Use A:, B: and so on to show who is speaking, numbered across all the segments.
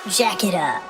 A: Jack it up.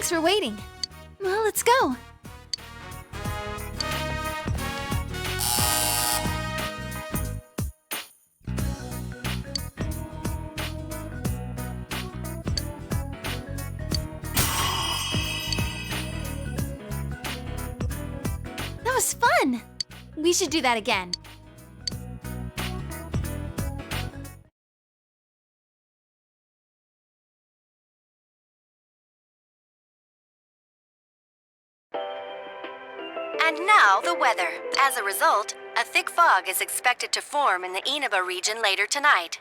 B: Thanks for waiting. Well, let's go. That was fun! We should do that again.
C: And now the weather. As a result, a thick fog is expected to form in the Inaba region later tonight.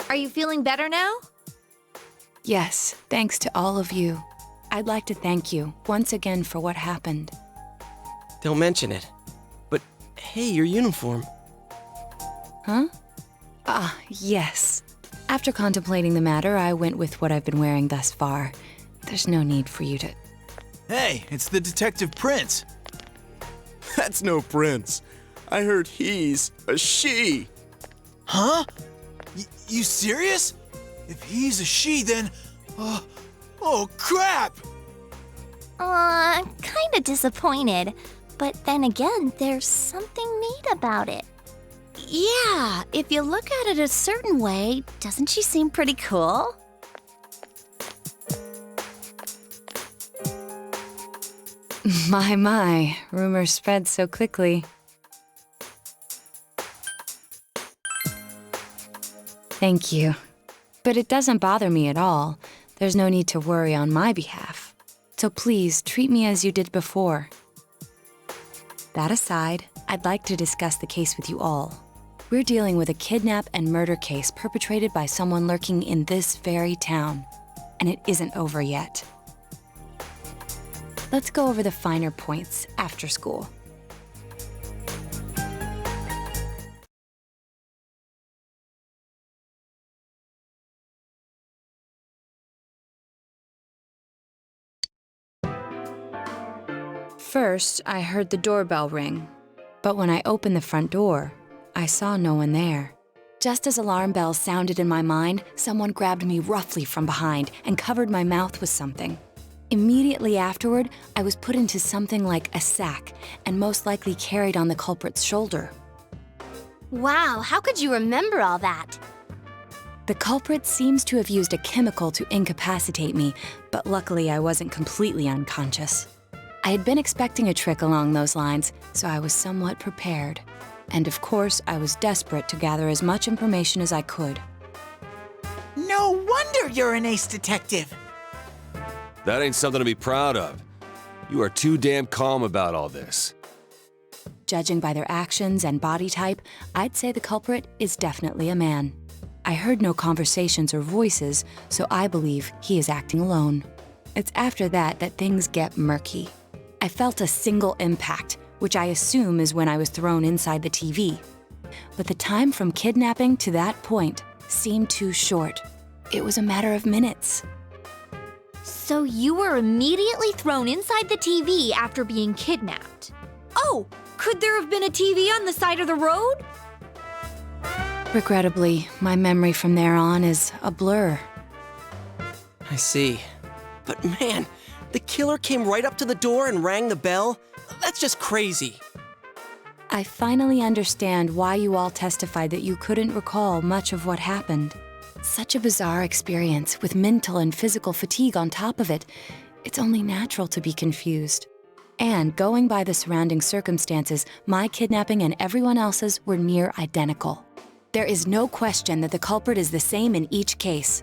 B: Are you feeling better now?
A: Yes, thanks to all of you. I'd like to thank you once again for what happened.
D: Don't mention it. But hey, your uniform.
A: Huh? Ah, yes. After contemplating the matter, I went with what I've been wearing thus far. There's no need for you to...
E: Hey, it's the Detective Prince.
F: That's no prince. I heard he's a she.
E: Huh? You serious? If he's a she, then... oh, crap!
B: Kinda disappointed. But then again, there's something neat about it. Yeah, if you look at it a certain way, doesn't she seem pretty cool?
A: My, rumors spread so quickly. Thank you. But it doesn't bother me at all. There's no need to worry on my behalf. So please, treat me as you did before. That aside, I'd like to discuss the case with you all. We're dealing with a kidnap and murder case perpetrated by someone lurking in this very town. And it isn't over yet. Let's go over the finer points after school. First, I heard the doorbell ring. But when I opened the front door, I saw no one there. Just as alarm bells sounded in my mind, someone grabbed me roughly from behind and covered my mouth with something. Immediately afterward, I was put into something like a sack and most likely carried on the culprit's shoulder.
B: Wow, how could you remember all that?
A: The culprit seems to have used a chemical to incapacitate me, but luckily I wasn't completely unconscious. I had been expecting a trick along those lines, so I was somewhat prepared. And of course, I was desperate to gather as much information as I could.
G: No wonder you're an ace detective!
H: That ain't something to be proud of. You are too damn calm about all this.
A: Judging by their actions and body type, I'd say the culprit is definitely a man. I heard no conversations or voices, so I believe he is acting alone. It's after that that things get murky. I felt a single impact, which I assume is when I was thrown inside the TV. But the time from kidnapping to that point seemed too short. It was a matter of minutes.
B: So you were immediately thrown inside the TV after being kidnapped. Oh, could there have been a TV on the side of the road?
A: Regrettably, my memory from there on is a blur.
D: I see. But man, the killer came right up to the door and rang the bell? That's just crazy.
A: I finally understand why you all testified that you couldn't recall much of what happened. Such a bizarre experience with mental and physical fatigue on top of it. It's only natural to be confused. And going by the surrounding circumstances, my kidnapping and everyone else's were near identical. There is no question that the culprit is the same in each case.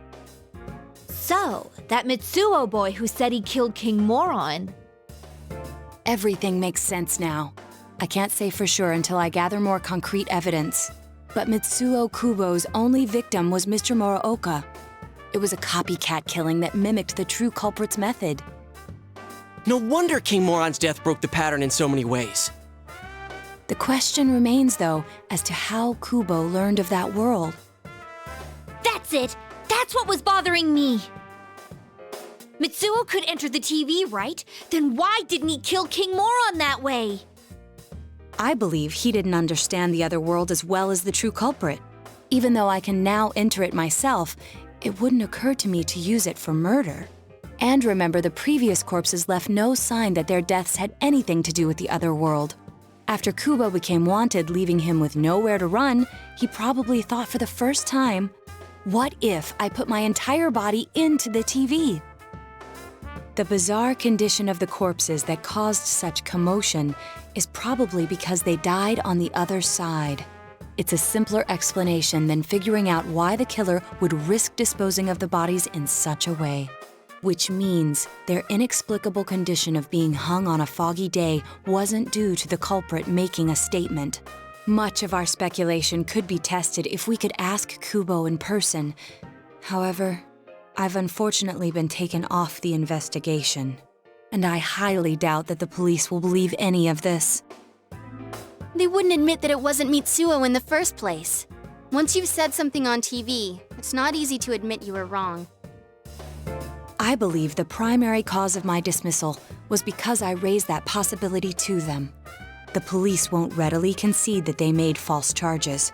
B: So, that Mitsuo boy who said he killed King Moron.
A: Everything makes sense now. I can't say for sure until I gather more concrete evidence. But Mitsuo Kubo's only victim was Mr. Muraoka. It was a copycat killing that mimicked the true culprit's method.
D: No wonder King Moron's death broke the pattern in so many ways.
A: The question remains, though, as to how Kubo learned of that world.
B: That's it! That's what was bothering me! Mitsuo could enter the TV, right? Then why didn't he kill King Moron that way?
A: I believe he didn't understand the other world as well as the true culprit. Even though I can now enter it myself, it wouldn't occur to me to use it for murder. And remember, the previous corpses left no sign that their deaths had anything to do with the other world. After Kubo became wanted, leaving him with nowhere to run, he probably thought for the first time, what if I put my entire body into the TV? The bizarre condition of the corpses that caused such commotion is probably because they died on the other side. It's a simpler explanation than figuring out why the killer would risk disposing of the bodies in such a way. Which means their inexplicable condition of being hung on a foggy day wasn't due to the culprit making a statement. Much of our speculation could be tested if we could ask Kubo in person. However, I've unfortunately been taken off the investigation, and I highly doubt that the police will believe any of this.
I: They wouldn't admit that it wasn't Mitsuo in the first place. Once you've said something on TV, it's not easy to admit you were wrong.
A: I believe the primary cause of my dismissal was because I raised that possibility to them. The police won't readily concede that they made false charges,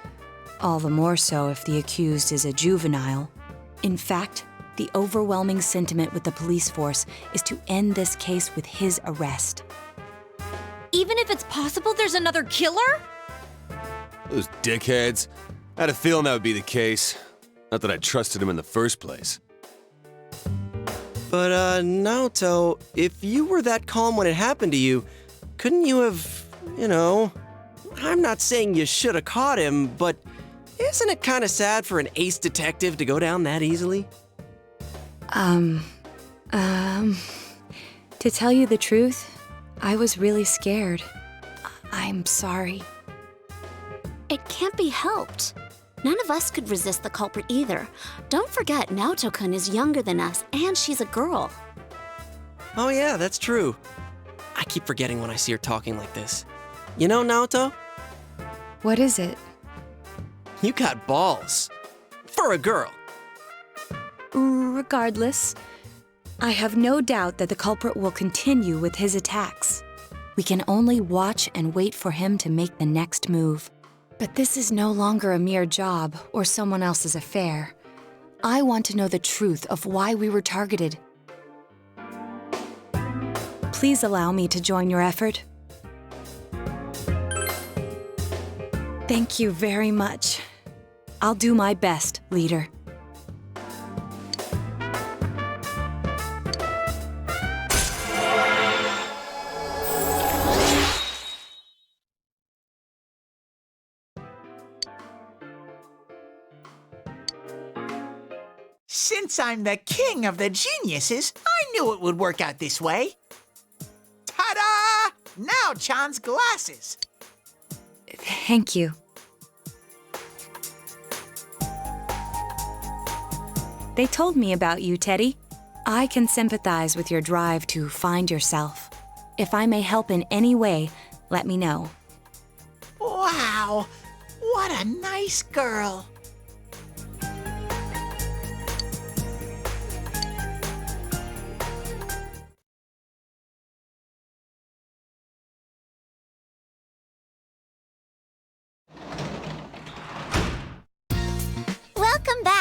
A: all the more so if the accused is a juvenile. In fact, the overwhelming sentiment with the police force is to end this case with his arrest.
B: Even if it's possible there's another killer?
H: Those dickheads. I had a feeling that would be the case. Not that I trusted him in the first place.
D: But, Naoto, if you were that calm when it happened to you, couldn't you have, I'm not saying you should have caught him, but isn't it kind of sad for an ace detective to go down that easily?
A: To tell you the truth, I was really scared. I'm sorry.
B: It can't be helped. None of us could resist the culprit either. Don't forget, Naoto-kun is younger than us, and she's a girl.
D: Oh yeah, that's true. I keep forgetting when I see her talking like this. You know, Naoto,
A: What is it?
D: you got balls. For a girl.
A: Regardless, I have no doubt that the culprit will continue with his attacks. We can only watch and wait for him to make the next move. But this is no longer a mere job or someone else's affair. I want to know the truth of why we were targeted. Please allow me to join your effort. Thank you very much. I'll do my best, leader.
G: Since I'm the king of the geniuses, I knew it would work out this way. Ta-da! Now Chan's glasses.
A: Thank you. They told me about you, Teddy. I can sympathize with your drive to find yourself. If I may help in any way, let me know.
G: Wow, what a nice girl.
B: Welcome back.